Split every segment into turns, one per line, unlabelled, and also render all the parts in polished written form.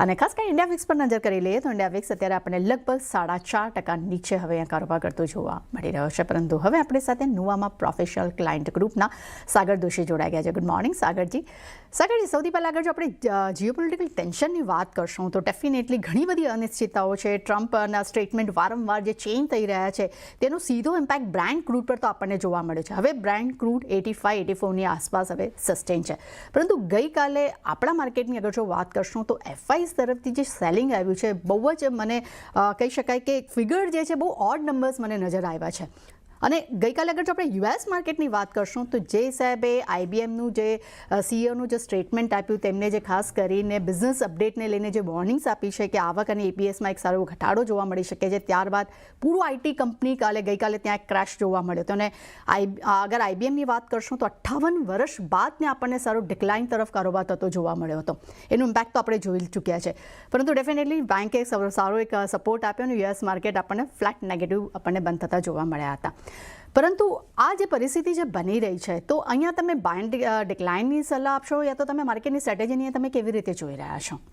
અને ખાસ કરીને ઇન્ડિયા વિક્સ પર નજર કરી લઈએ તો ઇન્ડિયા વિક્સ અત્યારે આપણને લગભગ 4.5% નીચે હવે અહીંયા કારોબાર કરતો જોવા મળી રહ્યો છે. પરંતુ હવે આપણી સાથે નુવામાં પ્રોફેશનલ ક્લાયન્ટ ગ્રુપના સાગર દોશી જોડાઈ ગયા છે. Good morning Sagarji. સૌથી પહેલાં અગર જો આપણે જીઓપોલિટિકલ ટેન્શનની વાત કરશું તો ડેફિનેટલી ઘણી બધી અનિશ્ચિતતાઓ છે. ટ્રમ્પના સ્ટેટમેન્ટ વારંવાર જે ચેન્જ થઈ રહ્યા છે તેનો સીધો ઇમ્પેક્ટ બ્રેન્ટ ક્રૂડ પર તો આપણને જોવા મળે છે. હવે બ્રેન્ટ ક્રૂડ 85-84ની આસપાસ હવે સસ્ટેન છે. પરંતુ ગઈકાલે આપણા માર્કેટની અગર જો વાત કરશું તો એફઆઈસ તરફથી જે સેલિંગ આવ્યું છે બહુ જ મને કહી શકાય કે ફિગર જે છે બહુ ઓડ નંબર્સ મને નજર આવ્યા છે. અને ગઈકાલે અગર જો આપણે યુએસ માર્કેટની વાત કરશું તો જે સાહેબે આઈબીએમનું જે સીઈઓનું જે સ્ટેટમેન્ટ આપ્યું તેમને જે ખાસ કરીને બિઝનેસ અપડેટને લઈને જે વોર્નિંગ્સ આપી છે કે આવક અને એપીએસમાં એક સારો ઘટાડો જોવા મળી શકે છે. ત્યારબાદ પૂરું આઈટી કંપની ગઈકાલે ત્યાં એક ક્રેશ જોવા મળ્યો હતો. અને અગર આઈબીએમની વાત કરશું તો 58 વર્ષ બાદ ત્યાં આપણને સારો ડિક્લાઇન તરફ કારોબાર થતો જોવા મળ્યો હતો. એનું ઇમ્પેક્ટ તો આપણે જોઈ ચૂક્યા છે. પરંતુ ડેફિનેટલી બેન્કે સારો એક સપોર્ટ આપ્યો અને યુએસ માર્કેટ આપણને ફ્લેટ નેગેટિવ આપણને બંધ થતા જોવા મળ્યા હતા. પરંતુ આ જે પરિસ્થિતિ જે બની રહી છે તો અહીંયા તમે બાય ડિક્લાઇનની સલાહ આપશો યા તો તમે માર્કેટની સ્ટ્રેટેજીની તમે કેવી રીતે જોઈ રહ્યા છો?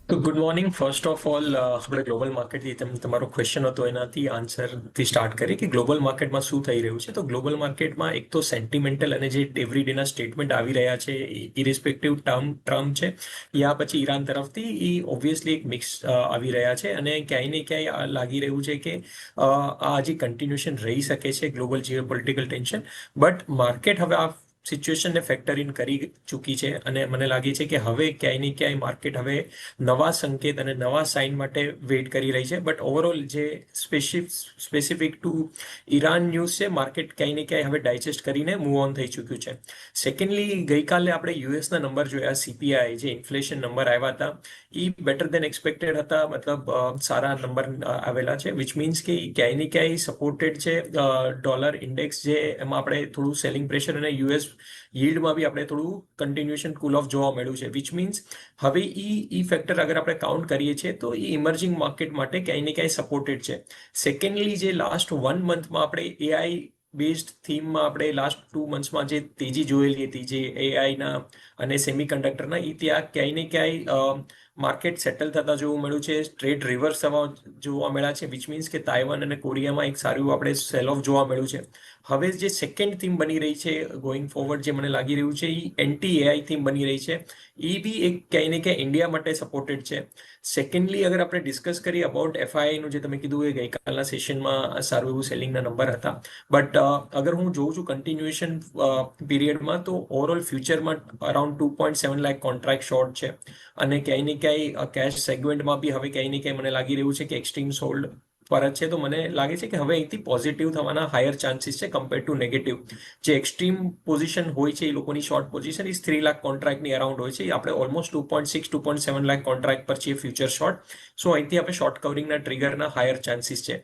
તો good morning. First of all આપણે ગ્લોબલ માર્કેટથી તમારો ક્વેશ્ચન હતો એનાથી આન્સરથી સ્ટાર્ટ કરીએ કે ગ્લોબલ માર્કેટમાં શું થઈ રહ્યું છે. તો ગ્લોબલ માર્કેટમાં એક તો સેન્ટિમેન્ટલ અને જે એવરીડેના સ્ટેટમેન્ટ આવી રહ્યા છે ઇરિસ્પેક્ટિવ ટ્રમ્પ છે યા પછી ઈરાન તરફથી એ ઓબ્વિયસલી એક મિક્સ આવી રહ્યા છે. અને ક્યાંય ને ક્યાંય લાગી રહ્યું છે કે આ હજી કન્ટિન્યુએશન રહી શકે છે global geopolitical tension. But market હવે આ સિચ્યુએશનને ફેક્ટર ઇન કરી ચૂકી છે અને મને લાગે છે કે હવે ક્યાંય ને ક્યાંય માર્કેટ હવે નવા સંકેત અને નવા સાઇન માટે વેઇટ કરી રહી છે. બટ ઓવરઓલ જે સ્પેસિફિક ટુ ઈરાન ન્યૂઝ છે માર્કેટ ક્યાંય ને ક્યાંય હવે ડાયજેસ્ટ કરીને મૂવ ઓન થઈ ચૂક્યું છે. સેકન્ડલી ગઈકાલે આપણે યુએસના નંબર જોયા, સીપીઆઈ જે ઇન્ફ્લેશન નંબર આવ્યા હતા એ બેટર દેન એક્સપેક્ટેડ હતા. મતલબ સારા નંબર આવેલા છે વિચ મીન્સ કે ક્યાંય ને ક્યાંય સપોર્ટેડ છે. ડોલર ઇન્ડેક્સ જે એમાં આપણે થોડું સેલિંગ પ્રેશર અને યુએસ યીલ્ડમાં બી આપણે થોડું કન્ટિન્યુએશન કુલ ઓફ જોવા મળ્યું છે. વિચ મીન્સ હવે ઈ ફેક્ટર અગર આપણે કાઉન્ટ કરીએ છીએ તો એ ઇમર્જિંગ માર્કેટ માટે ક્યાંય ને ક્યાંય સપોર્ટેડ છે. સેકન્ડલી જે લાસ્ટ 1 મંથમાં આપણે એઆઈ બેઝડ થીમમાં આપણે લાસ્ટ 2 મંથ્સમાં જે તેજી જોયેલી હતી જે એઆઈના અને સેમિકન્ડક્ટરના એ ત્યાં ક્યાંય ને ક્યાંય માર્કેટ સેટલ થતા જોવું મળ્યું છે. ટ્રેડ રિવર્સ થવા જોવા મળ્યા છે વિચ મીન્સ કે તાઇવાન અને કોરિયામાં એક સારું આપણે સેલ ઓફ જોવા મળ્યું છે. હવે જે સેકન્ડ થીમ બની રહી છે ગોઈંગ ફોરવર્ડ જે મને લાગી રહ્યું છે એ એન્ટી એઆઈ થીમ બની રહી છે. એ બી એક ક્યાંય ને ક્યાંય ઇન્ડિયા માટે સપોર્ટેડ છે. સેકન્ડલી અગર આપણે ડિસ્કસ કરીએ અબાઉટ એફઆઈઆઈનું જે તમે કીધું એ ગઈકાલના સેશનમાં સારું એવું સેલિંગના નંબર હતા. બટ અગર હું જોઉં છું કન્ટિન્યુએશન પીરિયડમાં તો ઓવરઓલ ફ્યુચરમાં અરાઉન્ડ 2.7 લાખ કોન્ટ્રાક્ટ શોર્ટ છે. અને ક્યાંય ને ક્યાંય કેશ સેગમેન્ટમાં બી હવે ક્યાંય ને ક્યાંય મને લાગી રહ્યું છે કે એક્સ્ટ્રીમ સોલ્ડ પર જ છે. તો મને લાગે છે કે હવે અહીંથી પોઝિટિવ થવાના હાયર ચાન્સીસ છે કમ્પેર ટુ નેગેટિવ. જે એક્સ્ટ્રીમ પોઝિશન હોય છે એ લોકોની શોર્ટ પોઝિશન એ 3 લાખ કોન્ટ્રાક્ટની અરાઉન્ડ હોય છે. આપણે ઓલમોસ્ટ 2.6-2.7 લાખ કોન્ટ્રાક્ટ પર છીએ ફ્યુચર શોર્ટ. સો અહીંથી આપણે શોર્ટ કવરિંગના ટ્રિગરના હાયર ચાન્સીસ છે.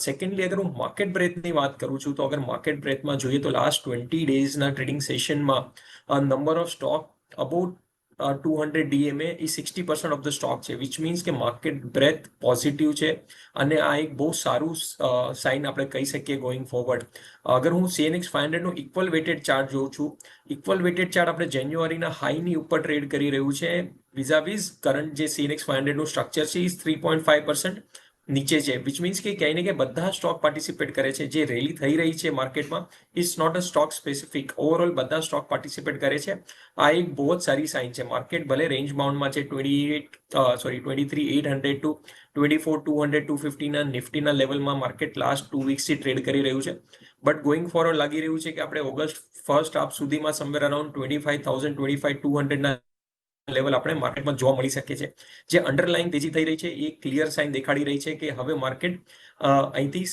સેકન્ડલી અગર હું માર્કેટ બ્રેથની વાત કરું છું તો અગર માર્કેટ બ્રેથમાં જોઈએ તો લાસ્ટ 20 ડેઝના ટ્રેડિંગ સેશનમાં number of stock about 200 DMA A 60% of the stock છે વિચ મીન્સ કે માર્કેટ બ્રેથ પોઝિટિવ છે. અને આ એક બહુ સારું સાઇન આપણે કહી શકીએ ગોઈંગ ફોરવર્ડ. અગર હું CNX 500નું ઇક્વલ વેટેડ ચાર્ટ જોઉં છું, ઇક્વલ વેટેડ ચાર્ટ આપણે જાન્યુઆરીના હાઈની ઉપર ટ્રેડ કરી રહ્યું છે વિઝાવિઝ કરંટ જે CNX 500નું સ્ટ્રક્ચર છે એ 3.5% નીચે છે. વિચ મીન્સ કે ક્યાંય ને ક્યાંય બધા સ્ટોક પાર્ટિસિપેટ કરે છે. જે રેલી થઈ રહી છે માર્કેટમાં it's not a stock specific, overall બધા સ્ટોક પાર્ટિસિપેટ કરે છે. આ એક બહુ જ સારી સાઇન છે. માર્કેટ ભલે રેન્જ બાઉન્ડમાં છે 23,800 ટુ 24,200 250ના નિફ્ટીના લેવલમાં માર્કેટ લાસ્ટ 2 વીક્સથી ટ્રેડ કરી રહ્યું છે. બટ ગોઈંગ ફોરવર્ડ લાગી રહ્યું છે કે આપણે ઓગસ્ટ ફર્સ્ટ હાફ સુધીમાં સમવેર અરાઉન્ડ 25,000 25,200ના લેવલ આપણે માર્કેટમાં જોવા મળી શકે છે. જે અંડરલાઈન તેજી થઈ રહી છે એ ક્લિયર સાઇન દેખાડી રહી છે કે હવે માર્કેટ અહીંથી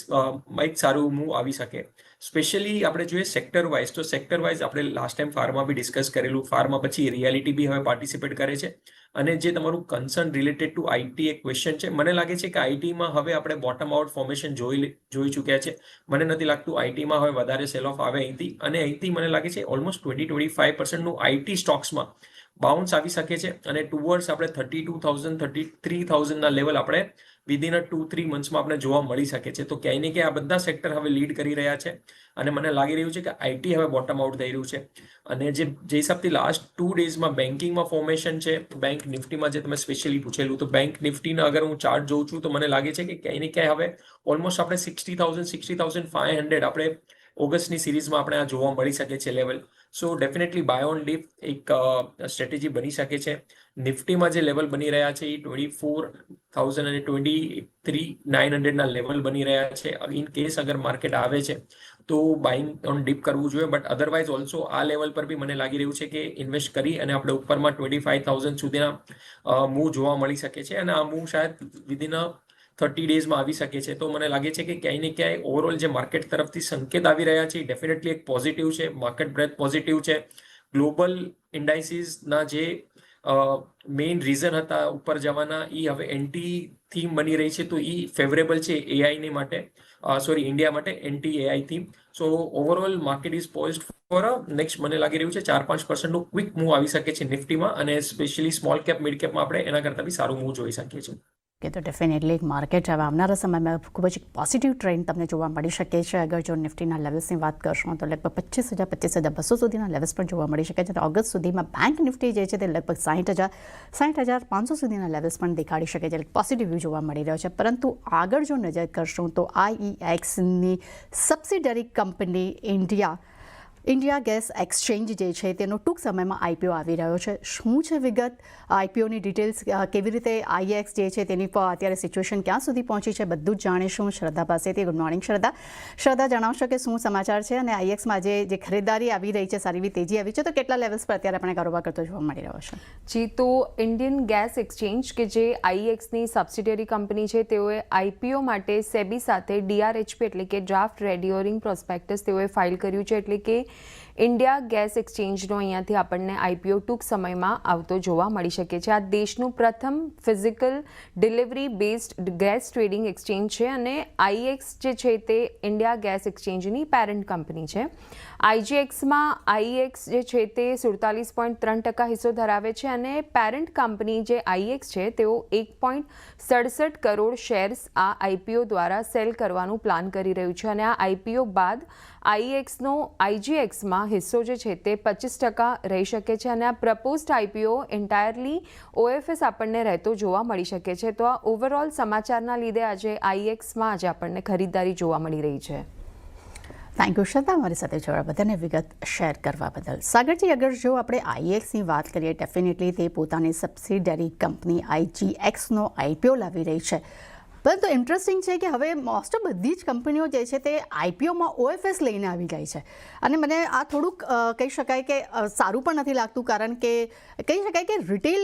એક સારું મૂવ આવી શકે. સ્પેશિયલી આપણે જોઈએ સેક્ટર વાઇઝ તો સેક્ટર વાઇઝ આપણે લાસ્ટ ટાઈમ ફાર્મા બી ડિસ્કસ કરેલું. ફાર્મા પછી રિયાલિટી બી હવે પાર્ટિસિપેટ કરે છે. અને જે તમારું કન્સર્ન રિલેટેડ ટુ આઈટી એક ક્વેશ્ચન છે, મને લાગે છે કે આઈટીમાં હવે આપણે બોટમ આઉટ ફોર્મેશન જોઈ ચૂક્યા છે. મને નથી લાગતું આઈટીમાં હવે વધારે સેલ ઓફ આવે અહીંથી. અને અહીંથી મને લાગે છે ઓલમોસ્ટ 20-25%નું આઈટી સ્ટોક્સમાં બાઉન્સ આવી શકે છે અને ટુવર્ડ્સ આપણે 32,000 33,000ના લેવલ આપણે વિધિન 2-3 મંથ્સમાં આપણે જોવા મળી શકે છે. તો ક્યાંય ને ક્યાંય આ બધા સેક્ટર હવે લીડ કરી રહ્યા છે અને મને લાગી રહ્યું છે કે આઈટી હવે બોટમ આઉટ થઈ રહ્યું છે. અને જે હિસાબથી લાસ્ટ 2 ડેઝમાં બેન્કિંગમાં ફોર્મેશન છે, બેંક નિફ્ટીમાં જે તમે સ્પેશિયલી પૂછેલું, તો બેંક નિફ્ટીના અગર હું ચાર્ટ જોઉં છું તો મને લાગે છે કે ક્યાંય ને ક્યાંય હવે ઓલમોસ્ટ આપણે 60,500 આપણે ઓગસ્ટની સિરીઝમાં આપણે આ જોવા મળી શકે છે level. So definitely buy on dip એક સ્ટ્રેટેજી બની શકે છે. નિફ્ટીમાં જે લેવલ બની રહ્યા છે એ 24,000 અને 23,900ના લેવલ બની રહ્યા છે. ઇન કેસ અગર માર્કેટ આવે છે તો બાઇંગ ઓન ડીપ કરવું જોઈએ, બટ અધરવાઇઝ ઓલ્સો આ લેવલ પર બી મને લાગી રહ્યું છે કે ઇન્વેસ્ટ કરી અને આપણે ઉપરમાં 25,000 સુધીના મૂવ જોવા મળી શકે છે અને આ મૂવ શાયદ વિધિન 30 ડેઝમાં આવી શકે છે. તો મને લાગે છે કે ક્યાંય ને ક્યાંય ઓવરઓલ જે માર્કેટ તરફથી સંકેત આવી રહ્યા છે એ ડેફિનેટલી એક પોઝિટિવ છે. માર્કેટ બ્રેથ પોઝિટિવ છે. ગ્લોબલ ઇન્ડાઇસીસના જે મેઇન રીઝન હતા ઉપર જવાના એ હવે એન્ટી થીમ બની રહી છે, તો એ ફેવરેબલ છે એઆઈની માટે, ઇન્ડિયા માટે anti AI theme. So overall market is poised for next મને લાગી રહ્યું છે 4-5%નું ક્વિક મૂવ આવી શકે છે નિફ્ટીમાં, અને સ્પેશિયલી સ્મોલ કેપ મિડ કેપમાં આપણે એના કરતાં બી સારું મૂવ જોઈ શકીએ છીએ.
કે તો ડેફિનેટલી એક માર્કેટ હવે આવનારા સમયમાં ખૂબ જ પોઝિટિવ ટ્રેન્ડ તમને જોવા મળી શકે છે. અગર જો નિફ્ટીના લેવલ્સની વાત કરશો તો લગભગ 25,000 25,200 સુધીના લેવલ્સ પણ જોવા મળી શકે છે. તો ઓગસ્ટ સુધીમાં બેંક નિફ્ટી જે છે તે લગભગ 60,500 સુધીના લેવલ્સ પણ દેખાડી શકે છે. પોઝિટિવ વ્યૂ જોવા મળી રહ્યો છે. પરંતુ આગળ જો નજર કરશું તો IEXની subsidiary company India gas exchange જે છે તેનો ટૂંક સમયમાં આઈપીઓ આવી રહ્યો છે. શું છે વિગત, આઈપીઓની ડિટેલ્સ, કેવી રીતે IEX જે છે તેની અત્યારે સિચ્યુએશન ક્યાં સુધી પહોંચી છે, બધું જ જાણીશું શ્રદ્ધા પાસેથી. ગુડ મોર્નિંગ શ્રદ્ધા, જણાવશો કે શું સમાચાર છે અને IEXમાં જે ખરીદારી આવી રહી છે, સારી એવી તેજી આવી છે, તો કેટલા લેવલ્સ પર અત્યારે આપણે કારોબાર કરતો જોવા મળી રહ્યો છે?
જી, તો ઇન્ડિયન ગેસ એક્સચેન્જ કે જે IEXની સબસિડિયરી કંપની છે તેઓએ આઈપીઓ માટે સેબી સાથે DRHP એટલે કે ડ્રાફ્ટ રેડિયોરિંગ પ્રોસ્પેક્ટસ તેઓએ ફાઇલ કર્યું છે. એટલે કે ઇન્ડિયા ગેસ એક્સચેન્જનો અહીંયાથી આપણને આઈપીઓ ટૂંક સમયમાં આવતો જોવા મળી શકે છે. આ દેશનું પ્રથમ physical delivery based gas trading exchange છે અને IEX જે છે તે ઇન્ડિયા ગેસ એક્સચેન્જની પેરેન્ટ કંપની છે. IGXમાં IEX જે છે તે 47.3% હિસ્સો ધરાવે છે અને પેરેન્ટ કંપની જે IEX છે તેઓ 1.67 કરોડ શેર્સ આ આઈપીઓ દ્વારા સેલ કરવાનું પ્લાન કરી રહ્યું છે અને આ આઈપીઓ બાદ IEXનો IGXમાં હિસ્સો જે છે તે 25% રહી શકે છે અને આ પ્રપોઝડ આઈપીઓ એન્ટાયરલી OFS આપણને રહેતો જોવા મળી શકે છે. તો આ ઓવરઓલ સમાચારના લીધે આજે IEXમાં આજે આપણને ખરીદદારી જોવા મળી રહી છે.
થેન્ક યુ શ્રદ્ધા, અમારી સાથે જોડવા બધાને વિગત શેર કરવા બદલ. સાગરજી, અગર જો આપણે IEXની વાત કરીએ, ડેફિનેટલી તે પોતાની સબસિડરી કંપની IGXનો આઈપીઓ લાવી રહી છે. પરંતુ ઇન્ટરેસ્ટિંગ છે કે હવે મોસ્ટ ઓફ બધી જ કંપનીઓ જે છે તે આઈપીઓમાં OFS લઈને આવી ગઈ છે અને મને આ થોડુંક કહી શકાય કે સારું પણ નથી લાગતું, કારણ કે કહી શકાય કે રિટેલ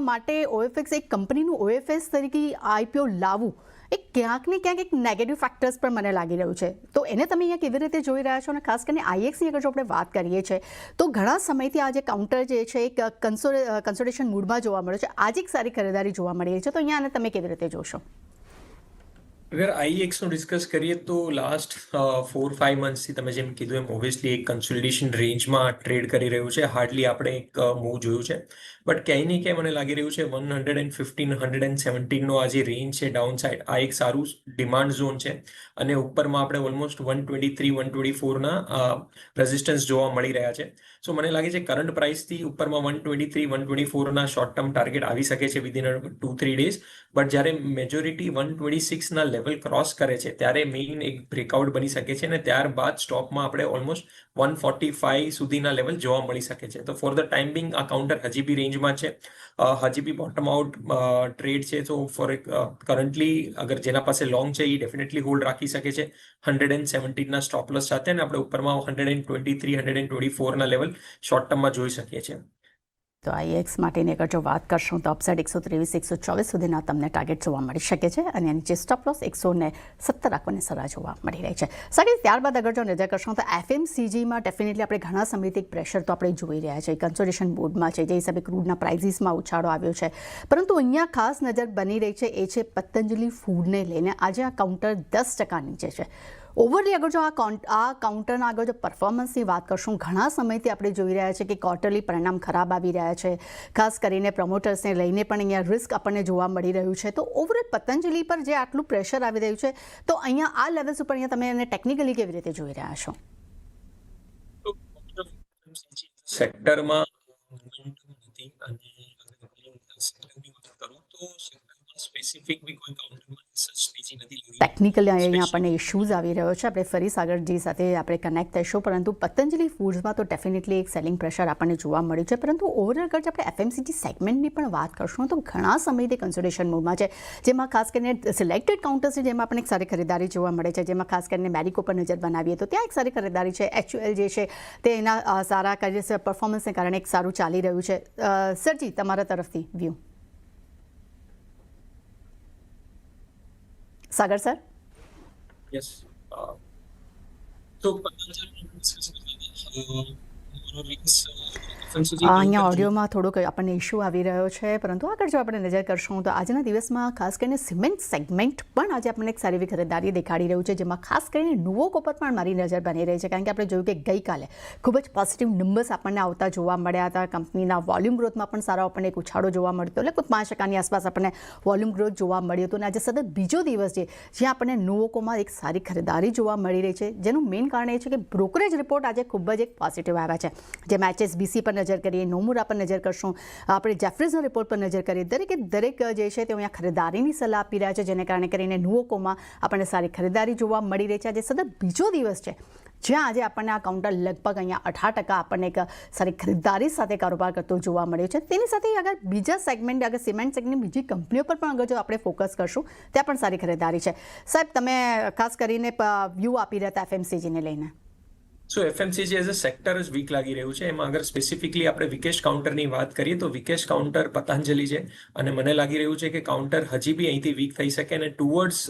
માટે OFX એક કંપનીનું OFS તરીકે આઈપીઓ લાવવું એ ક્યાંક ને ક્યાંક એક નેગેટિવ ફેક્ટર્સ પણ મને લાગી રહ્યું છે. તો એને તમે અહીંયા કેવી રીતે જોઈ રહ્યા છો? અને ખાસ કરીને IEXની અગર જો આપણે વાત કરીએ છીએ તો ઘણા સમયથી આ જે કાઉન્ટર જે છે એક કન્સોલિડેશન મૂડમાં જોવા મળે છે. આજે એક સારી ખરીદારી જોવા મળી રહી છે, તો અહીંયા આને તમે કેવી રીતે જોશો?
અગર IEXનું ડિસ્કસ કરીએ તો લાસ્ટ 4-5 મંથ્સથી તમે જેમ કીધું એમ ઓબ્વિયસલી એક કન્સોલિડેશન રેન્જમાં ટ્રેડ કરી રહ્યું છે. હાર્ડલી આપણે એક મૂવ જોયું છે, બટ ક્યાંય ને ક્યાંય મને લાગી રહ્યું છે 115-117નો આ જે રેન્જ છે ડાઉન સાઇડ, આ એક સારું ડિમાન્ડ ઝોન છે અને ઉપરમાં આપણે ઓલમોસ્ટ 123-124ના રેઝિસ્ટન્સ જોવા મળી રહ્યા છે. સો મને લાગે છે કરંટ પ્રાઇસથી ઉપરમાં 123-124ના શોર્ટ ટર્મ ટાર્ગેટ આવી શકે છે વિધિન 2-3 ડેઝ, બટ જ્યારે મેજોરિટી 126ના લેવલ ક્રોસ કરે છે ત્યારે મેઇન એક બ્રેકઆઉટ બની શકે છે અને ત્યારબાદ સ્ટોકમાં આપણે ઓલમોસ્ટ 145 સુધીના લેવલ જોવા મળી શકે છે. તો ફોર ધ ટાઈમ બિંગ આ કાઉન્ટર હજી બી રેન્જમાં છે, હજી બી બોટમ આઉટ ટ્રેડ છે. તો ફોર કરન્ટલી અગર જેના પાસે લોંગ છે એ ડેફિનેટલી હોલ્ડ રાખી શકે છે 117ના સ્ટોપ લોસ સાથે, અને આપણે ઉપરમાં 123-124ના લેવલ શોર્ટ ટર્મમાં જોઈ શકીએ છીએ.
તો IEX માટેની અગર જો વાત કરશું તો અપસાઇડ 123-124 સુધીના તમને ટાર્ગેટ જોવા મળી શકે છે અને નીચે સ્ટોપ લોસ 117 રાખવાની સલાહ જોવા મળી રહી છે. સારી, ત્યારબાદ અગર જો નજર કરશું તો FMCGમાં ડેફિનેટલી આપણે ઘણા સમયથી એક પ્રેશર તો આપણે જોઈ રહ્યા છે, કન્સોલિડેશન મોડમાં છે, જે હિસાબે ક્રૂડના પ્રાઇઝીસમાં ઉછાળો આવ્યો છે. પરંતુ અહીંયા ખાસ નજર બની રહી છે એ છે પતંજલિ ફૂડને લઈને. આજે આ કાઉન્ટર 10% નીચે છે. ઓવરલી અગર જો આ કાઉન્ટરના આગળ જો પરફોર્મન્સની વાત કરશું, ઘણા સમયથી આપણે જોઈ રહ્યા છીએ કે ક્વાર્ટરલી પરિણામ ખરાબ આવી રહ્યા છે, ખાસ કરીને પ્રમોટર્સને લઈને પણ અહીંયા રિસ્ક આપણને જોવા મળી રહ્યું છે. તો ઓવરઓલ પતંજલિ પર જે આટલું પ્રેશર આવી રહ્યું છે, તો અહીંયા આ લેવલ્સ ઉપર અહીંયા તમે એને ટેકનિકલી કેવી રીતે જોઈ રહ્યા છો?
સેક્ટરમાં મોમેન્ટમ નથી અને સેક્ટરની વાત કરું તો સેક્ટરમાં સ્પેસિફિક બી કોઈ કાઉન્ટરમાં સચ તેજી નથી લાગી.
ટેકનિકલી અહીંયા આપણને ઇશ્યુઝ આવી રહ્યો છે. આપણે ફરી સાગરજી સાથે આપણે કનેક્ટ થઈશું, પરંતુ પતંજલિ ફૂડ્સમાં તો ડેફિનેટલી એક સેલિંગ પ્રેશર આપણને જોવા મળ્યું છે. પરંતુ ઓવરઓલ અગર આપણે એફએમસીજી સેગમેન્ટની પણ વાત કરશું તો ઘણા સમયથી કન્સોલિડેશન મોડમાં છે, જેમાં ખાસ કરીને સિલેક્ટેડ કાઉન્ટર્સ છે જેમાં આપણને એક સારી ખરીદારી જોવા મળે છે, જેમાં ખાસ કરીને મેરિકો પર નજર બનાવીએ તો ત્યાં એક સારી ખરીદારી છે. HUL જે છે તે એના સારા પરફોર્મન્સને કારણે એક સારું ચાલી રહ્યું છે. સરજી, તમારા તરફથી વ્યૂ. સાગર સર.
યસ, તો
અહીંયા ઓડિયોમાં થોડોક આપણને ઇશ્યુ આવી રહ્યો છે, પરંતુ આગળ જો આપણે નજર કરશું તો આજના દિવસમાં ખાસ કરીને સિમેન્ટ સેગમેન્ટ પણ આજે આપણને એક સારી એવી ખરીદારી દેખાડી રહ્યું છે, જેમાં ખાસ કરીને નુવોકો પર પણ મારી નજર બની રહી છે. કારણ કે આપણે જોયું કે ગઈકાલે ખૂબ જ પોઝિટિવ નંબર્સ આપણને આવતા જોવા મળ્યા હતા. કંપનીના વોલ્યુમ ગ્રોથમાં પણ સારો આપણને એક ઉછાળો જોવા મળતો, લગભગ 5% આસપાસ આપણને વોલ્યુમ ગ્રોથ જોવા મળ્યો હતો. અને આજે સતત બીજો દિવસ છે જ્યાં આપણને નુવોકોમાં એક સારી ખરીદારી જોવા મળી રહી છે, જેનું મેઇન કારણ એ છે કે બ્રોકરેજ રિપોર્ટ આજે ખૂબ જ એક પોઝિટિવ આવ્યા છે. જેમાં HSBC પર નજર કરીએ, નોમુરા પર નજર કરશું, આપણે જેફરીઝના રિપોર્ટ પર નજર કરીએ, દરેક જે છે તે અહીંયા ખરીદારીની સલાહ આપી રહ્યા છે, જેને કારણે કરીને નુવોકોમાં આપણને સારી ખરીદારી જોવા મળી રહી છે. આજે સતત બીજો દિવસ છે જ્યાં આજે આપણને આ કાઉન્ટર લગભગ અહીંયા 18% આપણને એક સારી ખરીદારી સાથે કારોબાર કરતો જોવા મળ્યો છે. તેની સાથે આગળ બીજા સેગમેન્ટ, આગળ સિમેન્ટ સેગમેન્ટ બીજી કંપનીઓ પર પણ આગળ જો આપણે ફોકસ કરશું ત્યાં પણ સારી ખરીદારી છે. સાહેબ, તમે ખાસ કરીને વ્યૂ આપી રહ્યા હતા એફએમસીજીને લઈને.
સો એફએમસીજી એઝ અ સેક્ટર જ વીક લાગી રહ્યું છે. એમાં અગર સ્પેસિફિકલી આપણે વિકેશ કાઉન્ટરની વાત કરીએ તો વિકેશ કાઉન્ટર પતંજલિ છે અને મને લાગી રહ્યું છે કે કાઉન્ટર હજી બી અહીંથી વીક થઈ શકે અને ટુવર્ડ્સ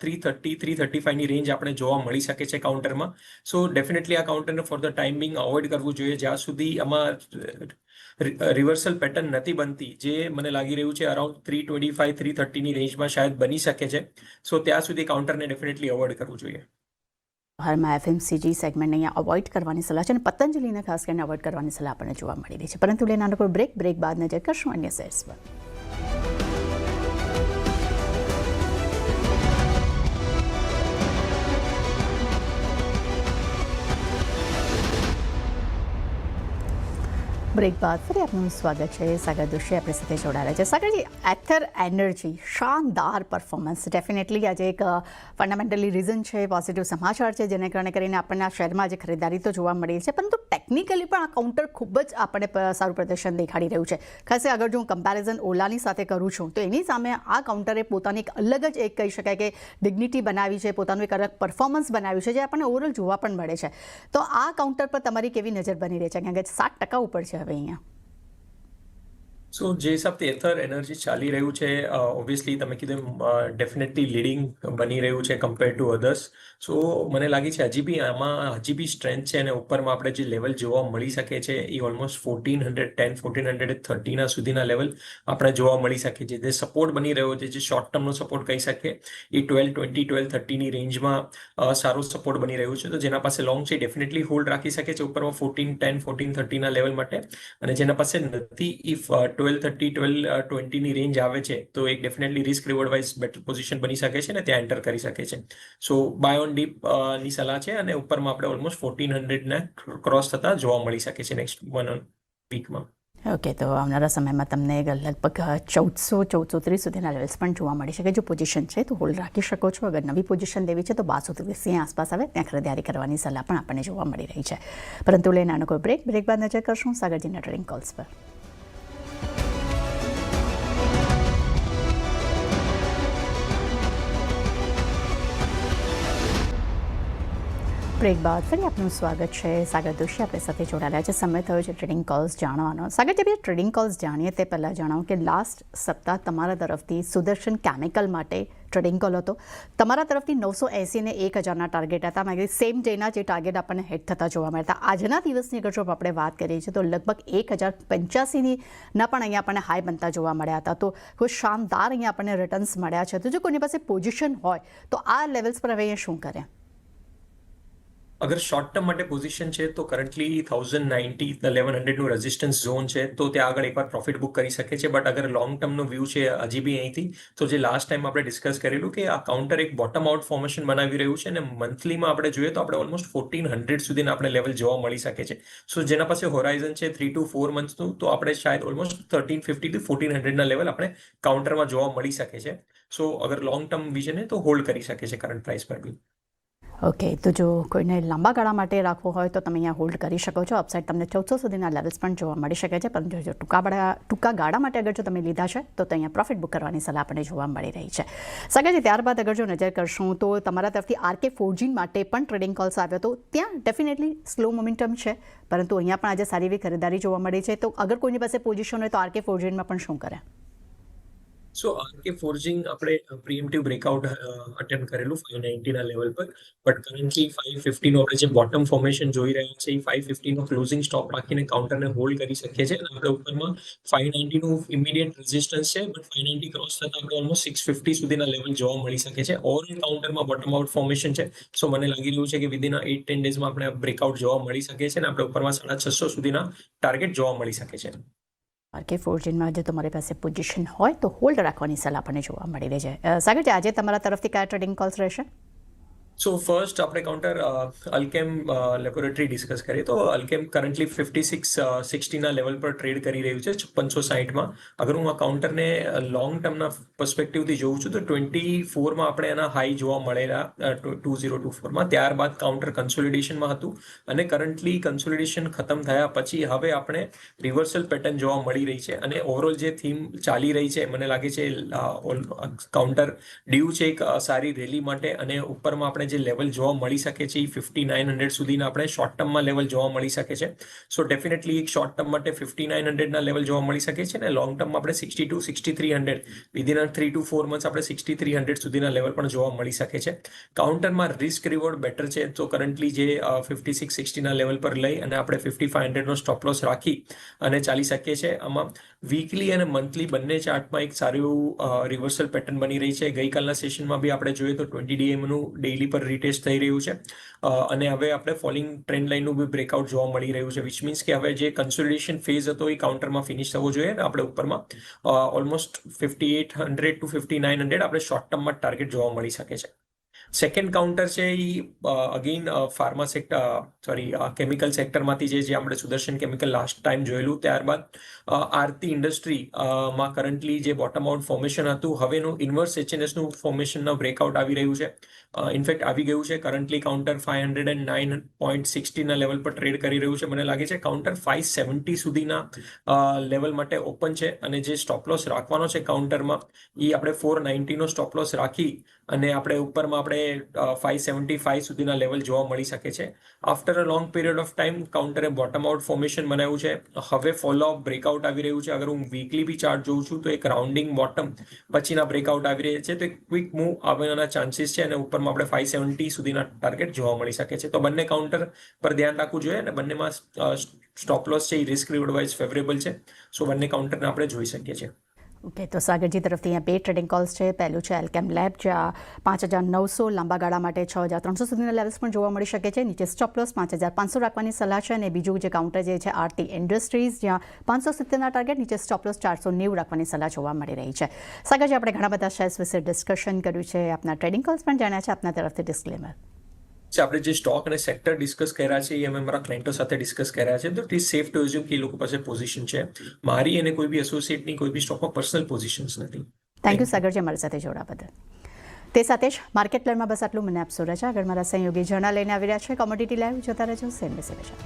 335 ની રેન્જ આપણે જોવા મળી શકે છે કાઉન્ટરમાં. સો ડેફિનેટલી આ કાઉન્ટરને for the time being avoid કરવું જોઈએ જ્યાં સુધી આમાં રિવર્સલ પેટર્ન નથી બનતી, જે મને લાગી રહ્યું છે અરાઉન્ડ 325-330 ની રેન્જમાં શાયદ બની શકે છે. સો ત્યાં સુધી કાઉન્ટરને ડેફિનેટલી અવોઇડ કરવું જોઈએ.
હાલમાં એફએમસીજી સેગમેન્ટ અહીંયા અવોઇડ કરવાની સલાહ છે અને પતંજલિને ખાસ કરીને અવોઇડ કરવાની સલાહ આપણને જોવા મળી રહી છે. પરંતુ લે નાનો કોઈ બ્રેક બાદ નજર કરશું અન્ય શેર્સ પર. બ્રેક બાદ ફરી આપનું સ્વાગત છે. સાગર દોશી આપણી સાથે જોડાયેલા છે. સાગરજી, એથર એનર્જી શાનદાર પરફોર્મન્સ, ડેફિનેટલી આજે એક ફંડામેન્ટલી રીઝન છે, પોઝિટિવ સમાચાર છે, જેને કારણે કરીને આપણને આ શેરમાં આજે ખરીદારી તો જોવા મળી છે, પરંતુ ટેકનિકલી પણ આ કાઉન્ટર ખૂબ જ આપણને સારું પ્રદર્શન દેખાડી રહ્યું છે. ખાસ અગર જો હું કમ્પેરિઝન ઓલાની સાથે કરું છું તો એની સામે આ કાઉન્ટરે પોતાની એક અલગ જ એક કહી શકાય કે ડિગ્નિટી બનાવી છે, પોતાનું એક અલગ પરફોર્મન્સ બનાવ્યું છે, જે આપણને ઓવરઓલ જોવા પણ મળે છે. તો આ કાઉન્ટર પર તમારી કેવી નજર બની રહી છે? કારણ કે 7% ઉપર છે હવે અહીંયા.
સો જે હિસાબથી એથર એનર્જી ચાલી રહ્યું છે, ઓબ્વિયસલી તમે કીધું ડેફિનેટલી લીડિંગ બની રહ્યું છે કમ્પેર ટુ અધર્સ. સો મને લાગે છે હજી બી આમાં હજી બી સ્ટ્રેન્થ છે અને ઉપરમાં આપણે જે લેવલ જોવા મળી શકે છે એ ઓલમોસ્ટ 1410-1430 સુધીના લેવલ આપણે જોવા મળી શકે છે. જે સપોર્ટ બની રહ્યો છે, જે શોર્ટ ટર્મનો સપોર્ટ કહી શકીએ, એ 1220-1230 ની રેન્જમાં સારો સપોર્ટ બની રહ્યું છે. તો જેના પાસે લોંગ છે ડેફિનેટલી હોલ્ડ રાખી શકે છે ઉપરમાં 1410-1430 ના લેવલ માટે, અને જેના પાસે નથી ઇફ 1230-1220 ની રેન્જ આવે છે તો એક definitely risk reward wise better position બની શકે છે અને ત્યાં એન્ટર કરી શકે છે. સો બાય ઓન ડીપ ની સલાહ છે અને ઉપરમાં આપણે ઓલમોસ્ટ 1400 ને ક્રોસ થતા જોવા મળી શકે છે નેક્સ્ટ 1 વીકમાં.
ઓકે, તો આવનારા સમયમાં તમને લગભગ 1430 સુધીના લેવલ્સ પણ જોવા મળી શકે. જો પોઝિશન છે તો હોલ્ડ રાખી શકો છો. અગર નવી પોઝિશન લેવી છે તો 1230 આસપાસ આવે ત્યાં ખરીદારી કરવાની સલાહ પણ આપણને જોવા મળી રહી છે. પરંતુ લઈને નાનો કોઈ બ્રેક બાદ નજર કરશું સાગરજીના ટ્રેડિંગ કોલ્સ પર. બ્રેક બાદ ફરી આપનું સ્વાગત છે. સાગર દોશી આપણી સાથે જોડાયેલા છે. સમય થયો છે ટ્રેડિંગ કોલ્સ જાણવાનો. સાગર, જે ટ્રેડિંગ કોલ્સ જાણીએ તે પહેલાં જણાવો કે લાસ્ટ સપ્તાહ તમારા તરફથી સુદર્શન કેમિકલ માટે ટ્રેડિંગ કોલ હતો. તમારા તરફથી 980 ને 1000ના ટાર્ગેટ હતા. મારી સેમ ડેના જે ટાર્ગેટ આપણને હિટ થતા જોવા મળતા. આજના દિવસની અગર જો આપણે વાત કરીએ છીએ તો લગભગ 1085 ના પણ અહીંયા આપણને હાઈ બનતા જોવા મળ્યા હતા. તો કોઈ શાનદાર અહીંયા આપણને રિટર્ન્સ મળ્યા છે. તો જો કોઈની પાસે પોઝિશન હોય તો આ લેવલ્સ પર હવે અહીંયા શું કરે?
અગર શોર્ટ ટર્મ માટે પોઝિશન છે તો કરન્ટલી 1090 1100 નું રેઝિસ્ટન્સ ઝોન છે, તો ત્યાં આગળ એકવાર પ્રોફિટ બુક કરી શકે છે. બટ અગર લોંગ ટર્મનો વ્યૂ છે હજી બી અહીંથી, તો જે લાસ્ટ ટાઈમ આપણે ડિસ્કસ કરેલું કે આ કાઉન્ટર એક બોટમ આઉટ ફોર્મેશન બનાવી રહ્યું છે, અને મંથલીમાં આપણે જોઈએ તો આપણે ઓલમોસ્ટ 1400 સુધીના આપણે લેવલ જોવા મળી શકે છે. સો જેના પાસે હોરાઇઝન છે 3 to 4 મંથ્સનું, તો આપણે શાયદ ઓલમોસ્ટ 1350 to 1400ના લેવલ આપણે કાઉન્ટરમાં જોવા મળી શકે છે. સો અગર લોંગ ટર્મ વિઝન તો હોલ્ડ કરી શકે છે કરંટ પ્રાઇસ પર બી.
ઓકે, તો જો કોઈને લાંબા ગાળા માટે રાખવો હોય તો તમે અહીંયા હોલ્ડ કરી શકો છો. અપસાઇડ તમને 1400 સુધીના લેવલ્સ પણ જોવા મળી શકે છે. પરંતુ જો ટૂંકા ગાળા માટે અગર જો તમે લીધા છે તો અહીંયા પ્રોફિટ બુક કરવાની સલાહ આપણને જોવા મળી રહી છે. સાગરજી, ત્યારબાદ અગર જો નજર કરશું તો તમારા તરફથી RK Forging માટે પણ ટ્રેડિંગ કોલ્સ આવ્યો હતો. ત્યાં ડેફિનેટલી સ્લો મોમેન્ટમ છે, પરંતુ અહીંયા પણ આજે સારી એવી ખરીદારી જોવા મળી છે. તો અગર કોઈની પાસે પોઝિશન હોય તો RK Forgingમાં પણ શું કરે?
સો RK Forging આપણે પ્રીએમ્પ્ટિવ બ્રેકઆઉટ અટેમ્પ કરેલું 590ના લેવલ પર, બટ કરન્ટલી 550 નો આપણે જે બોટમ ફોર્મેશન જોઈ રહ્યા છે એ 550 નો ક્લોઝિંગ સ્ટોપ રાખીને કાઉન્ટરને હોલ્ડ કરી શકીએ છીએ. અને આપણે ઉપરમાં 590 નું ઇમિડિયેટ રેઝિસ્ટન્સ છે, બટ 590 ક્રોસ થતા આપણે ઓલમોસ્ટ 650 સુધીના લેવલ જોવા મળી શકે છે. ઓવરઓલ કાઉન્ટરમાં બોટમ આઉટ ફોર્મેશન છે, સો મને લાગી રહ્યું છે કે વિધિન 8-10 ડેઝમાં આપણે બ્રેકઆઉટ જોવા મળી શકે છે, અને આપણે ઉપરમાં 650 સુધીના ટાર્ગેટ જોવા મળી શકે છે.
RK Forgingમાં જો તમારી પાસે પોઝિશન હોય તો હોલ્ડ રાખવાની સલાહ આપણને જોવા મળી રહી છે. સાગરજી, આજે તમારા તરફથી કયા ટ્રેડિંગ કોલ્સ રહેશે?
સો ફર્સ્ટ આપણે કાઉન્ટર અલ્કેમ લેબોરેટરી ડિસ્કસ કરીએ તો અલ્કેમ કરન્ટલી 5660ના લેવલ પર ટ્રેડ કરી રહ્યું છે 5660માં. અગર હું આ કાઉન્ટરને લોંગ ટર્મના પર્સપેક્ટિવથી જોઉં છું તો 24માં આપણે એના હાઈ જોવા મળેલા 2024માં. ત્યારબાદ કાઉન્ટર કન્સોલિડેશનમાં હતું, અને કરન્ટલી કન્સોલિડેશન ખતમ થયા પછી હવે આપણે રિવર્સલ પેટર્ન જોવા મળી રહી છે. અને ઓવરઓલ જે થીમ ચાલી રહી છે, મને લાગે છે કાઉન્ટર ડ્યુ છે એક સારી રેલી માટે, અને ઉપરમાં આપણે જે લેવલ જોવા મળી શકે છે એ 5900 સુધીના આપણે શોર્ટ ટર્મમાં લેવલ જોવા મળી શકે છે. સો ડેફિનેટલી એક શોર્ટ ટર્મ માટે 5900ના લેવલ જોવા મળી શકે છે, અને લોંગ ટર્મમાં આપણે 62-6300 વિધિન 3 to 4 મંથ્સ આપણે 6300 સુધીના લેવલ પણ જોવા મળી શકે છે. કાઉન્ટરમાં રિસ્ક રિવોર્ડ બેટર છે, તો કરન્ટલી જે 5660ના લેવલ પર લઈ અને આપણે 5500નો સ્ટોપ લોસ રાખી અને ચાલી શકીએ છીએ. આમાં વીકલી અને મંથલી બંને ચાર્ટમાં એક સારું રિવર્સલ પેટર્ન બની રહી છે. ગઈકાલના સેશનમાં બી આપણે જોઈએ તો 20 DMનું ડેઇલી પર રીટેસ્ટ થઈ રહ્યું છે, અને હવે આપણે ફોલિંગ ટ્રેન્ડ લાઇનનું બી બ્રેકઆઉટ જોવા મળી રહ્યું છે, વિચ મીન્સ કે હવે જે કન્સોલિડેશન ફેઝ હતો એ કાઉન્ટરમાં ફિનિશ થવો જોઈએ, અને આપણે ઉપરમાં ઓલમોસ્ટ 5800 to 5900 આપણે શોર્ટ ટર્મમાં ટાર્ગેટ જોવા મળી શકે છે. સેકન્ડ કાઉન્ટર છે એ અગેઇન ફાર્મા કેમિકલ સેક્ટરમાંથી જે આપણે સુદર્શન કેમિકલ લાસ્ટ ટાઈમ જોયેલું. ત્યારબાદ આરતી ઇન્ડસ્ટ્રીમાં કરન્ટલી જે બોટમ આઉટ ફોર્મેશન હતું, હવેનું ઇન્વર્સ HNSનું ફોર્મેશનનું બ્રેકઆઉટ આવી રહ્યું છે. ઇનફેક્ટ આવી ગયું છે. કરન્ટલી કાઉન્ટર 509.60ના લેવલ પર ટ્રેડ કરી રહ્યું છે. મને લાગે છે કાઉન્ટર 570 સુધીના લેવલ માટે ઓપન છે, અને જે સ્ટોપ લોસ રાખવાનો છે કાઉન્ટરમાં એ આપણે 490નો સ્ટોપ લોસ રાખી અને આપણે ઉપરમાં આપણે 575 સુધીના લેવલ જોવા મળી શકે છે. After a long period of time કાઉન્ટરે બોટમ આઉટ ફોર્મેશન બનાવ્યું છે. હવે ફોલો અપ બ્રેકઆઉટ આવી રહ્યું છે. અગર હું વીકલી બી ચાર્ટ જોઉં છું તો એક રાઉન્ડિંગ બોટમ પછીના બ્રેકઆઉટ આવી રહ્યા છે, તો એક ક્વિક મૂવ આવવાના ચાન્સીસ છે, અને ઉપરમાં આપણે 570 સુધીના ટાર્ગેટ જોવા મળી શકે છે. તો બંને કાઉન્ટર પર ધ્યાન રાખવું જોઈએ, અને બંનેમાં સ્ટોપ લોસ છે એ રિસ્ક રિવોર્ડ વાઇઝ ફેવરેબલ છે. સો બંને કાઉન્ટરને આપણે જોઈ શકીએ છીએ.
ઓકે, તો સાગરજી તરફથી અહીંયા બે ટ્રેડિંગ કોલ્સ છે. પહેલું છે એલ્કેમ લેબ, જ્યાં 5900 લાંબા ગાળા માટે 6300 સુધીના લેવલ્સ પણ જોવા મળી શકે છે. નીચે સ્ટોપ લોસ 5500 રાખવાની સલાહ છે. અને બીજું જે કાઉન્ટર જે છે આરતી ઇન્ડસ્ટ્રીઝ, જ્યાં 570ના ટાર્ગેટ, નીચે સ્ટોપ લોસ 490 રાખવાની સલાહ જોવા મળી રહી છે. સાગરજી, આપણે ઘણા બધા શેર્સ વિશે ડિસ્કશન કર્યું છે, આપના ટ્રેડિંગ કોલ્સ પણ જાણ્યા છે. આપના તરફથી ડિસ્ક્લેમર.
આપણે જે સ્ટોક અને સેક્ટર ડિસ્કસ કર્યા છે એ અમે મારા ક્લાયન્ટો સાથે ડિસ્કસ કર્યા છે, તો it is safe to assume કે એ લોકો પાસે પોઝિશન છે. મારી અને કોઈ બી એસોસિએટની કોઈ બી સ્ટોકમાં પર્સનલ પોઝિશન્સ નથી.
થેન્ક યુ સાગરજી, અમારી સાથે જોડાવા બદલ. તે સાથે જ માર્કેટ પ્લેનમાં બસ આટલું. મને આપશો રજા. આગળ મારા સહયોગી જર્નલ લઈને આવી રહ્યા છે. કોમોડિટી લાઈવ જોતા રહેજો. સેમ બેસે રજા.